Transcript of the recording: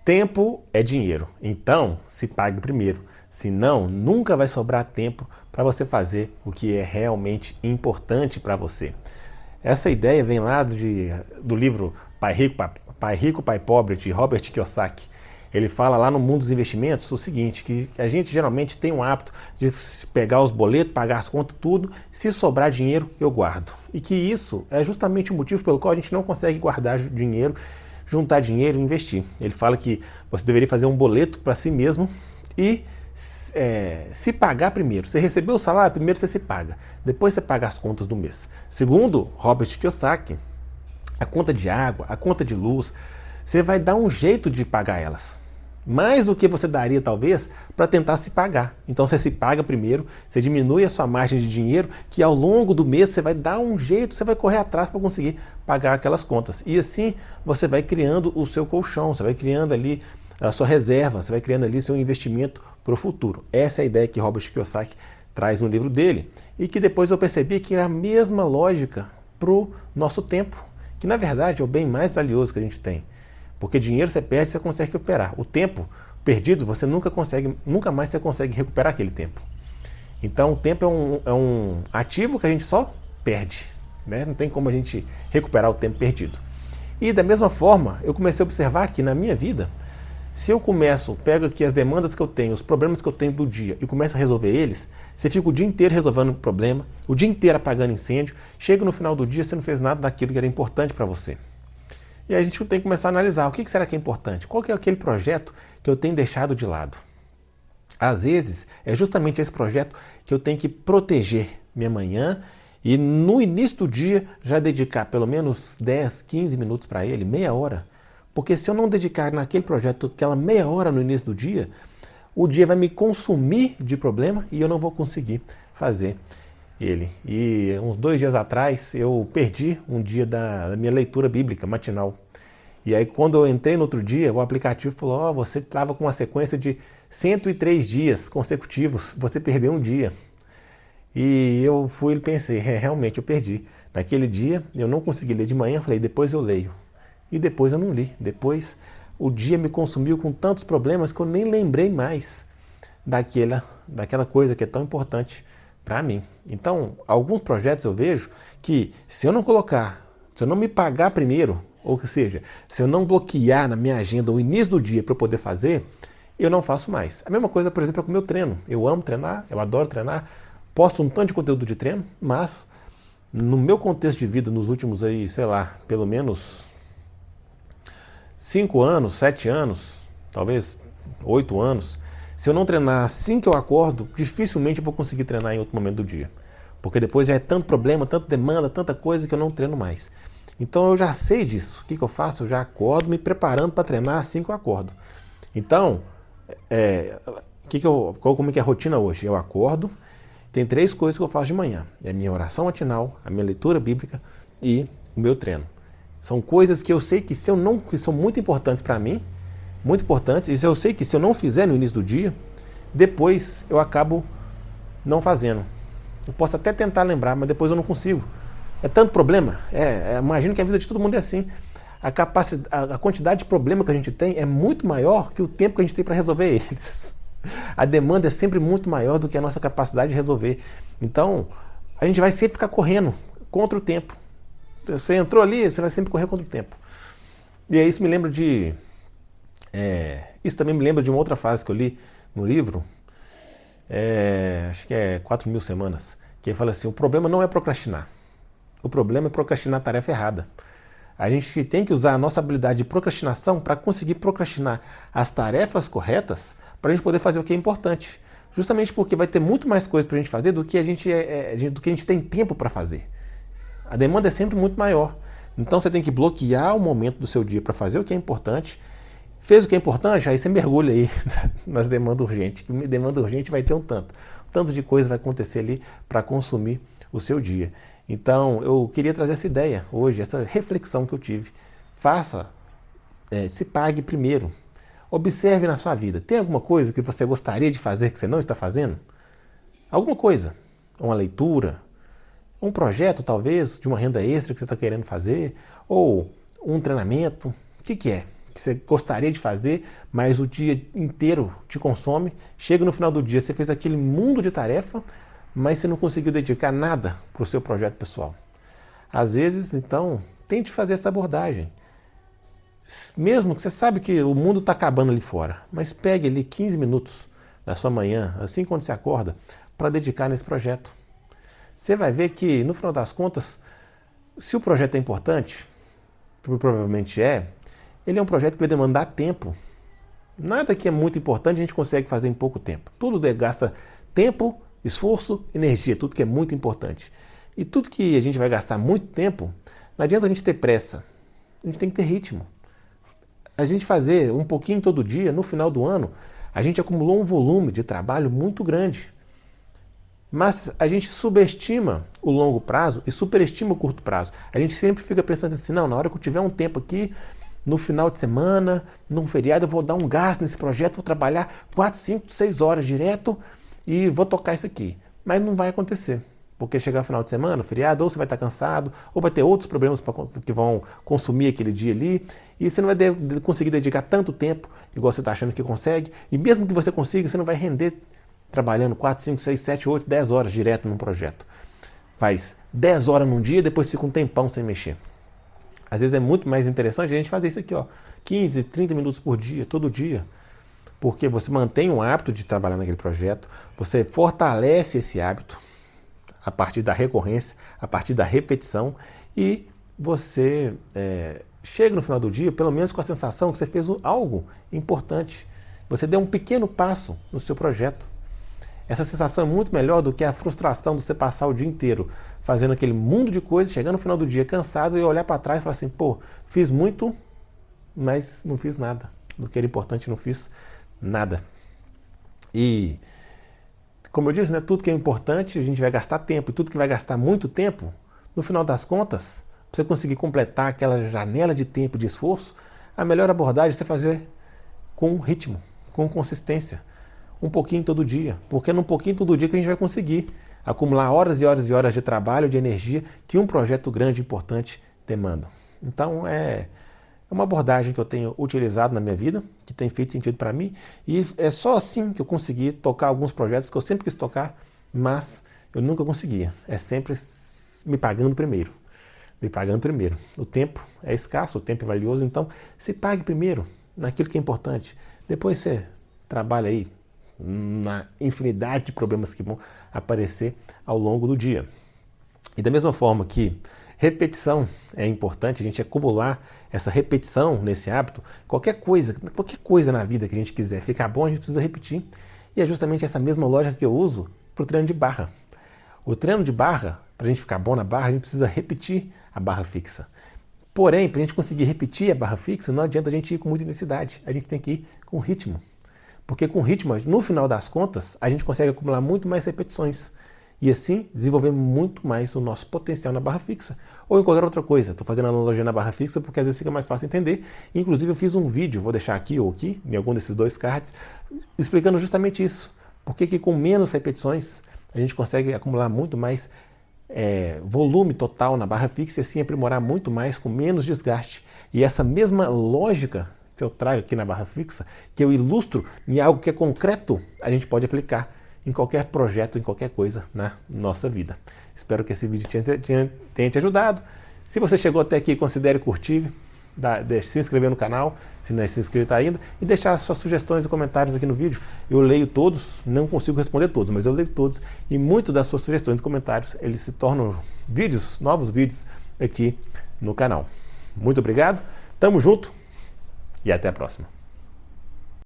Tempo é dinheiro, então se pague primeiro. Senão, nunca vai sobrar tempo para você fazer o que é realmente importante para você. Essa ideia vem lá do livro Pai Rico, Pai Pobre, de Robert Kiyosaki. Ele fala lá no mundo dos investimentos o seguinte, que a gente geralmente tem um hábito de pegar os boletos, pagar as contas, tudo, se sobrar dinheiro, eu guardo. E que isso é justamente o motivo pelo qual a gente não consegue guardar dinheiro, juntar dinheiro e investir. Ele fala que você deveria fazer um boleto para si mesmo e se pagar primeiro. Você recebeu o salário, primeiro você se paga. Depois você paga as contas do mês. Segundo Robert Kiyosaki, a conta de água, a conta de luz, você vai dar um jeito de pagar elas. Mais do que você daria, talvez, para tentar se pagar. Então você se paga primeiro, você diminui a sua margem de dinheiro, que ao longo do mês você vai dar um jeito, você vai correr atrás para conseguir pagar aquelas contas. E assim você vai criando o seu colchão, você vai criando ali a sua reserva, você vai criando ali seu investimento para o futuro. Essa é a ideia que Robert Kiyosaki traz no livro dele e que depois eu percebi que é a mesma lógica para o nosso tempo, que na verdade é o bem mais valioso que a gente tem. Porque dinheiro você perde, você consegue recuperar. O tempo perdido, você nunca mais você consegue recuperar aquele tempo. Então o tempo é um ativo que a gente só perde, né? Não tem como a gente recuperar o tempo perdido. E da mesma forma, eu comecei a observar que na minha vida, se eu pego aqui as demandas que eu tenho, os problemas que eu tenho do dia e começo a resolver eles, você fica o dia inteiro resolvendo um problema, o dia inteiro apagando incêndio, chega no final do dia você não fez nada daquilo que era importante para você. E aí a gente tem que começar a analisar o que será que é importante, qual que é aquele projeto que eu tenho deixado de lado. Às vezes é justamente esse projeto que eu tenho que proteger minha manhã e no início do dia já dedicar pelo menos 10, 15 minutos para ele, meia hora. Porque se eu não dedicar naquele projeto aquela meia hora no início do dia, o dia vai me consumir de problema e eu não vou conseguir fazer ele. E uns 2 dias atrás eu perdi um dia da minha leitura bíblica matinal. E aí quando eu entrei no outro dia, o aplicativo falou, você estava com uma sequência de 103 dias consecutivos, você perdeu um dia. E eu fui e pensei, realmente eu perdi. Naquele dia eu não consegui ler de manhã, falei, depois eu leio. E depois eu não li. Depois o dia me consumiu com tantos problemas que eu nem lembrei mais daquela coisa que é tão importante para mim. Então, alguns projetos eu vejo que se eu não colocar, se eu não me pagar primeiro, ou seja, se eu não bloquear na minha agenda o início do dia para eu poder fazer, eu não faço mais. A mesma coisa, por exemplo, é com o meu treino. Eu amo treinar, eu adoro treinar, posto um tanto de conteúdo de treino, mas no meu contexto de vida, nos últimos aí, sei lá, pelo menos 5 anos, 7 anos, talvez 8 anos, se eu não treinar assim que eu acordo, dificilmente eu vou conseguir treinar em outro momento do dia. Porque depois já é tanto problema, tanta demanda, tanta coisa que eu não treino mais. Então eu já sei disso. O que eu faço? Eu já acordo me preparando para treinar assim que eu acordo. Então, como é que é a rotina hoje? Eu acordo, tem 3 coisas que eu faço de manhã. É a minha oração matinal, a minha leitura bíblica e o meu treino. São coisas que eu sei que que são muito importantes para mim, muito importantes, e eu sei que se eu não fizer no início do dia, depois eu acabo não fazendo. Eu posso até tentar lembrar, mas depois eu não consigo. É tanto problema. Imagino que a vida de todo mundo é assim. A quantidade de problema que a gente tem é muito maior que o tempo que a gente tem para resolver eles. A demanda é sempre muito maior do que a nossa capacidade de resolver. Então, a gente vai sempre ficar correndo contra o tempo. Você entrou ali, você vai sempre correr contra o tempo. E aí isso me lembra isso também me lembra de uma outra frase que eu li no livro, acho que é 4.000 semanas, que ele fala assim, o problema não é procrastinar. O problema é procrastinar a tarefa errada. A gente tem que usar a nossa habilidade de procrastinação para conseguir procrastinar as tarefas corretas para a gente poder fazer o que é importante. Justamente porque vai ter muito mais coisas para a gente fazer do que a gente tem tempo para fazer. A demanda é sempre muito maior. Então você tem que bloquear o momento do seu dia para fazer o que é importante. Fez o que é importante, aí você mergulha aí nas demandas urgentes. Demanda urgente vai ter um tanto de coisa vai acontecer ali para consumir o seu dia. Então eu queria trazer essa ideia hoje, essa reflexão que eu tive. Se pague primeiro. Observe na sua vida. Tem alguma coisa que você gostaria de fazer que você não está fazendo? Alguma coisa. Uma leitura, um projeto talvez de uma renda extra que você está querendo fazer, ou um treinamento. O que é? que você gostaria de fazer, mas o dia inteiro te consome. Chega no final do dia, você fez aquele mundo de tarefa, mas você não conseguiu dedicar nada para o seu projeto pessoal. Às vezes, então, tente fazer essa abordagem. Mesmo que você sabe que o mundo está acabando ali fora, mas pegue ali 15 minutos da sua manhã, assim quando você acorda, para dedicar nesse projeto. Você vai ver que, no final das contas, se o projeto é importante, provavelmente é, ele é um projeto que vai demandar tempo. Nada que é muito importante a gente consegue fazer em pouco tempo. Tudo gasta tempo, esforço, energia, tudo que é muito importante. E tudo que a gente vai gastar muito tempo, não adianta a gente ter pressa. A gente tem que ter ritmo. A gente fazer um pouquinho todo dia, no final do ano, a gente acumulou um volume de trabalho muito grande. Mas a gente subestima o longo prazo e superestima o curto prazo. A gente sempre fica pensando assim, não, na hora que eu tiver um tempo aqui, no final de semana, num feriado, eu vou dar um gás nesse projeto, vou trabalhar 4, 5, 6 horas direto e vou tocar isso aqui. Mas não vai acontecer. Porque chegar no final de semana, feriado, ou você vai estar cansado, ou vai ter outros problemas que vão consumir aquele dia ali, e você não vai conseguir dedicar tanto tempo, igual você está achando que consegue, e mesmo que você consiga, você não vai render trabalhando 4, 5, 6, 7, 8, 10 horas direto num projeto. Faz 10 horas num dia, depois fica um tempão sem mexer. Às vezes é muito mais interessante a gente fazer isso aqui, ó, 15, 30 minutos por dia, todo dia. Porque você mantém um hábito de trabalhar naquele projeto, você fortalece esse hábito a partir da recorrência, a partir da repetição, e você chega no final do dia, pelo menos com a sensação que você fez algo importante. Você deu um pequeno passo no seu projeto. Essa sensação é muito melhor do que a frustração de você passar o dia inteiro fazendo aquele mundo de coisas, chegar no final do dia cansado e olhar para trás e falar assim, pô, fiz muito, mas não fiz nada. Do que era importante, não fiz nada. E, como eu disse, né, tudo que é importante a gente vai gastar tempo, e tudo que vai gastar muito tempo, no final das contas, para você conseguir completar aquela janela de tempo de esforço, a melhor abordagem é você fazer com ritmo, com consistência. Um pouquinho todo dia, porque é num pouquinho todo dia que a gente vai conseguir acumular horas e horas e horas de trabalho, de energia que um projeto grande e importante demanda. Então é uma abordagem que eu tenho utilizado na minha vida, que tem feito sentido para mim, e é só assim que eu consegui tocar alguns projetos que eu sempre quis tocar, mas eu nunca conseguia. É sempre me pagando primeiro. Me pagando primeiro. O tempo é escasso, o tempo é valioso, então se pague primeiro naquilo que é importante. Depois você trabalha aí na infinidade de problemas que vão aparecer ao longo do dia. E da mesma forma que repetição é importante, a gente acumular essa repetição nesse hábito, qualquer coisa na vida que a gente quiser ficar bom, a gente precisa repetir. E é justamente essa mesma lógica que eu uso para o treino de barra. O treino de barra, para a gente ficar bom na barra, a gente precisa repetir a barra fixa. Porém, para a gente conseguir repetir a barra fixa, não adianta a gente ir com muita intensidade, a gente tem que ir com ritmo. Porque com ritmo, no final das contas, a gente consegue acumular muito mais repetições. E assim, desenvolver muito mais o nosso potencial na barra fixa. Ou em qualquer outra coisa. Estou fazendo analogia na barra fixa porque às vezes fica mais fácil entender. Inclusive eu fiz um vídeo, vou deixar aqui ou aqui, em algum desses dois cards, explicando justamente isso. Por que com menos repetições a gente consegue acumular muito mais volume total na barra fixa e assim aprimorar muito mais com menos desgaste. E essa mesma lógica que eu trago aqui na barra fixa, que eu ilustro em algo que é concreto, a gente pode aplicar em qualquer projeto, em qualquer coisa na nossa vida. Espero que esse vídeo tenha te ajudado. Se você chegou até aqui, considere curtir, se inscrever no canal, se não é inscrito ainda, e deixar suas sugestões e comentários aqui no vídeo. Eu leio todos, não consigo responder todos, mas eu leio todos, e muitas das suas sugestões e comentários, eles se tornam novos vídeos aqui no canal. Muito obrigado, tamo junto, e até a próxima.